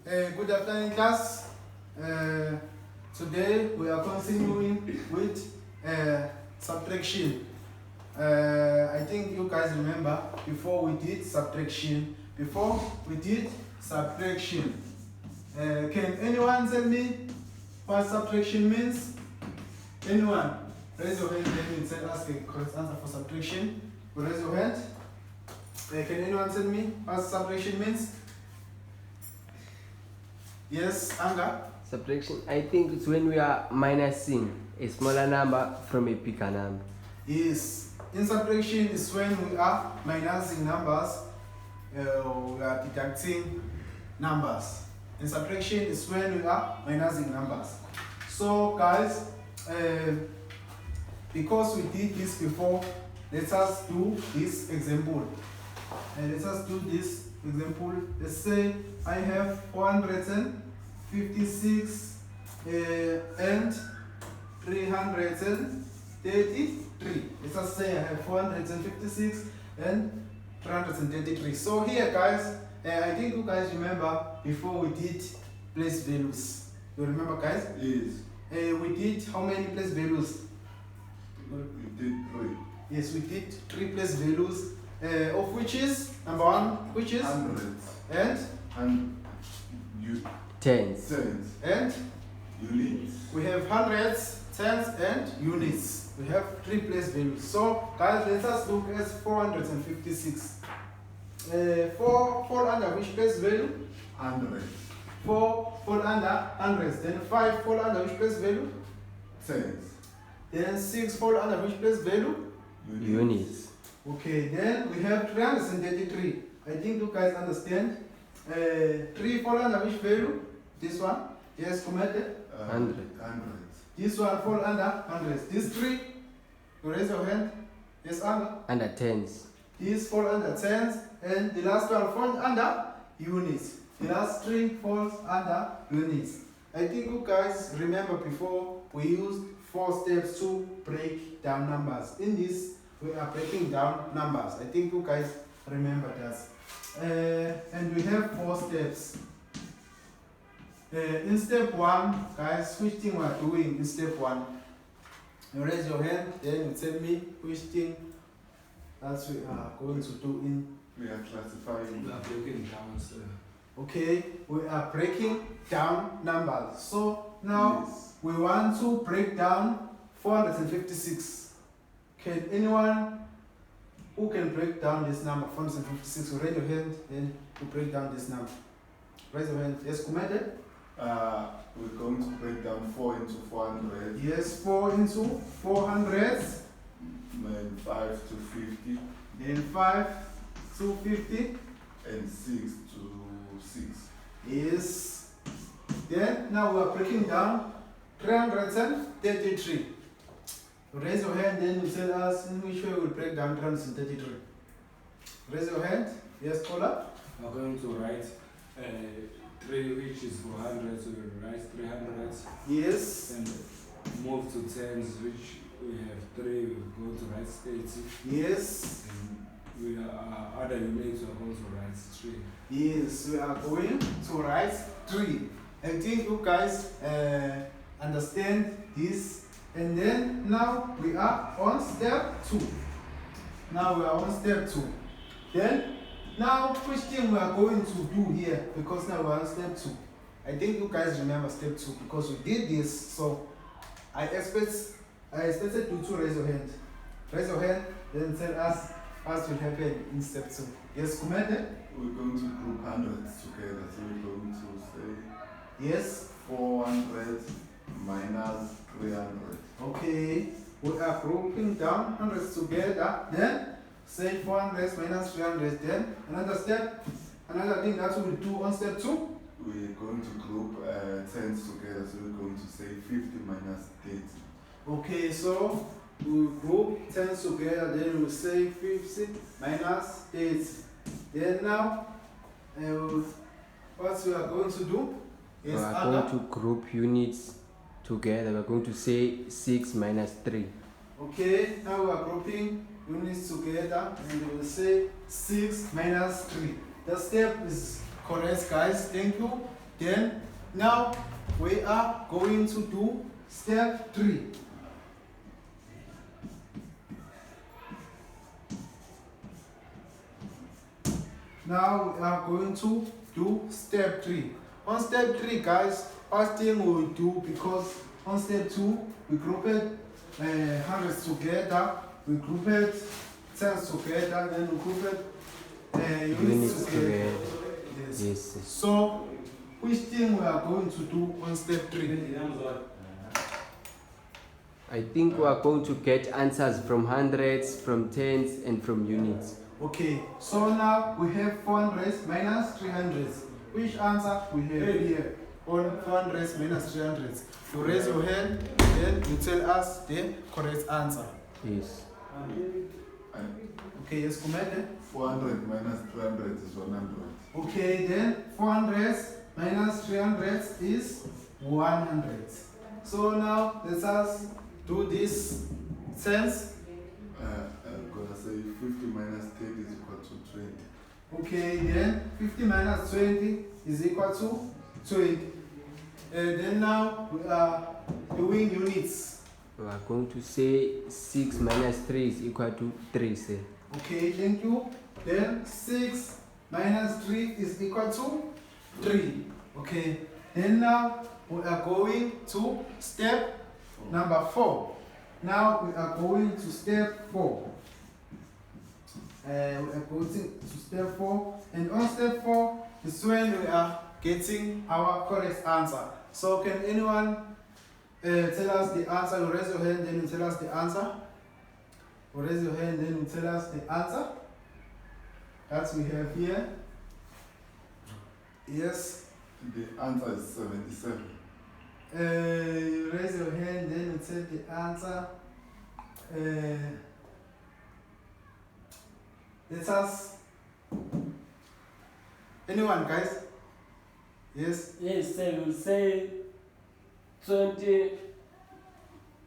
Good afternoon, class. Today we are continuing with subtraction. I think you guys remember before we did subtraction. Can anyone tell me what subtraction means? Anyone? Raise your hand. Let me tell us the correct answer for subtraction. Raise your hand. Can anyone tell me what subtraction means? Yes, Anga? Subtraction, I think it's when we are minusing a smaller number from a bigger number. Yes. In subtraction is when we are minusing numbers, we are deducting numbers. In subtraction is when we are minusing numbers. So guys, because we did this before, let us do this example. Let's say I have 456 and 333. Let us say I have 456 and 333. So here guys, I think you guys remember before we did place values. You remember guys? Yes. We did how many place values? We did 3. Yes, we did 3 place values. Of which is number 1, which is Hundreds. and Tens. and Units. we have hundreds, tens, and units. We have 3 place values. So guys, let us look at 456. 4 fall under which place value? Hundreds. 4 fall under hundreds. Then 5 fall under which place value? Tens. Then 6 fall under which place value? Units. Okay, then we have 333. I think you guys understand. 3 fall under which value? This one? Yes, commented. Hundred. Hundreds. This one fall under hundreds. These 3, you raise your hand. Yes, Under tens. These fall under tens, and the last one falls under units. The last 3 falls under units. I think you guys remember before we used 4 steps to break down numbers. In this, we are breaking down numbers. I think you guys remember that. And we have 4 steps. In step 1, guys, which thing we are doing in step 1? You raise your hand, then you tell me which thing that we are going to do in. We are classifying. We are breaking down, sir. Okay, we are breaking down numbers. So now Yes. we want to break down 456. Can anyone who can break down this number, 456, raise your hand, then you break down this number. Raise your hand. Yes, commented? We're going to break down 4 into 400. Yes, 4 into 400. Then 5 to 50. Then 5 to 50. And 6 to 6. Yes. Then now we are breaking down 333. Raise your hand, then you tell us in which way we will break down 333. Raise your hand. Yes, caller. We are going to write 3, which is 400, so we will write 300. Yes. And move to tens, which we have 3, we are going to write 30. Yes. And we are other units, we are going to write 3. Yes, we are going to write 3. I think you guys understand this. And then now we are on step 2. Then now which thing we are going to do here, because now we are on step 2. I think you guys remember step 2 because we did this. So I expected you to raise your hand. Raise your hand, then tell us what will happen in step 2. Yes, commented? We're going to group hundreds together. So we're going to say Yes. 400 minus 300. Okay. We are grouping down hundreds together. Then say 400 minus 300. Then another step, another thing that we will do on step 2. We're going to group tens together. So we're going to say 50 minus 30. Okay, so we group tens together, then we say 50 minus 30. Then now, what we are going to do We is are going to group units together. We are going to say 6 minus 3. Okay, now we are grouping units together and we will say 6 minus 3. The step is correct, guys. Thank you. Then now we are going to do step 3. Now we are going to do step 3. On step 3, guys, first thing we will do, because on step 2 we grouped hundreds together, we grouped tens together, then we grouped units together. Yes. So which thing we are going to do on step 3? I think we are going to get answers from hundreds, from tens, and from units. Okay, so now we have 400s minus 300s. Which answer we have here on 400s minus 300s? You raise your hand, then you tell us the correct answer. Yes. Okay, yes, Kumede. 400 minus 200 is 100. Okay, then 400s minus 300s is 100. So now let us do this sense. I'm gonna say 50 minus 10 is equal to 20. Okay, then 50 minus 20 is equal to 20. Then now we are doing units. We are going to say 6 minus 3 is equal to 3, sir. Okay, thank you. Then 6 minus 3 is equal to 3. Okay, then now we are going to step number 4. Now we are going to step 4. We are going to step 4. And on step 4 is when we are getting our correct answer. So can anyone tell us the answer? You raise your hand, then you tell us the answer. You raise your hand, then you tell us the answer that we have here. Yes. The answer is 77. You raise your hand, then you tell the answer. Let us. Anyone, guys? Yes. Yes, sir. We'll say 20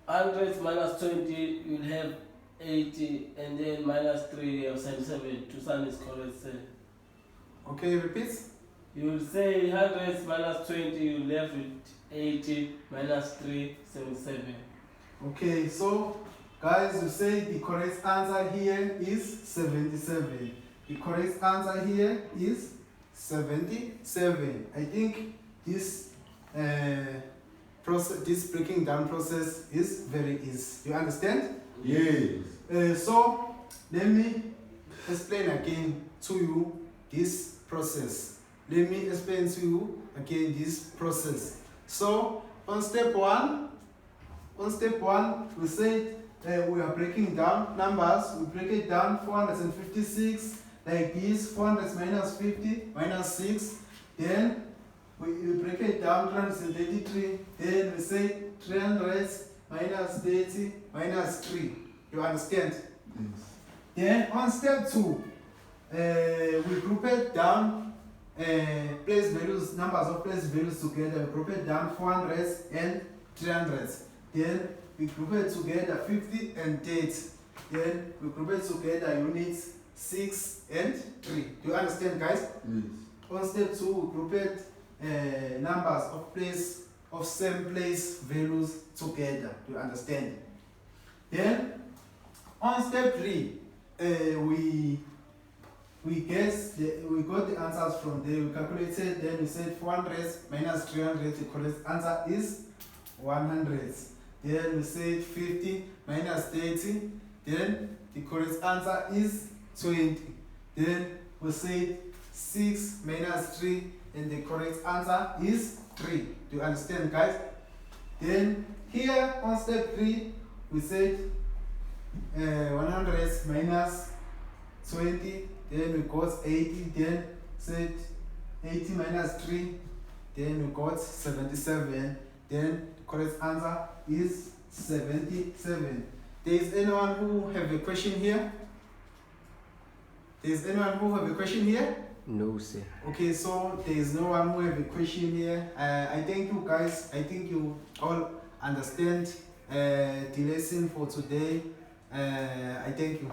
hundreds minus 20, you'll have 80, and then minus 3, you have 77. Tucson is correct, sir. Okay, repeat. You will say hundreds minus 20, you'll have 80, minus 3, 77. Okay, so guys, you say the correct answer here is 77. The correct answer here is 77. I think this process, this breaking down process is very easy. You understand? Yes. So let me explain again to you this process. Let me explain to you again this process. So on step 1, we said we are breaking down numbers. We break it down 456 like this, 400 minus 50 minus 6. Then we break it down 333. Then we say 300 minus 30 minus 3. You understand? Yes. Then on step 2, we group it down place values, numbers of place values together. We group it down 400 and 300. Then we group it together 50 and 30. Then we group it together units 6 and 3. Do you understand, guys? Yes. On step 2, we group it numbers of place of same place values together. Do you understand? Then on step 3, we got the answers from there. We calculated, then we said 400 minus 300, the correct answer is 100. Then we said 50 minus 30, then the correct answer is 20. Then we said 6 minus 3, and the correct answer is 3. Do you understand, guys? Then here on step 3, we said 100 minus 20, then we got 80, then said 80 minus 3, then we got 77, then the correct answer is 77. There is anyone who have a question here? There is anyone who have a question here? No, sir. Okay, so there is no one who have a question here. I thank you guys. I think you all understand the lesson for today. I thank you.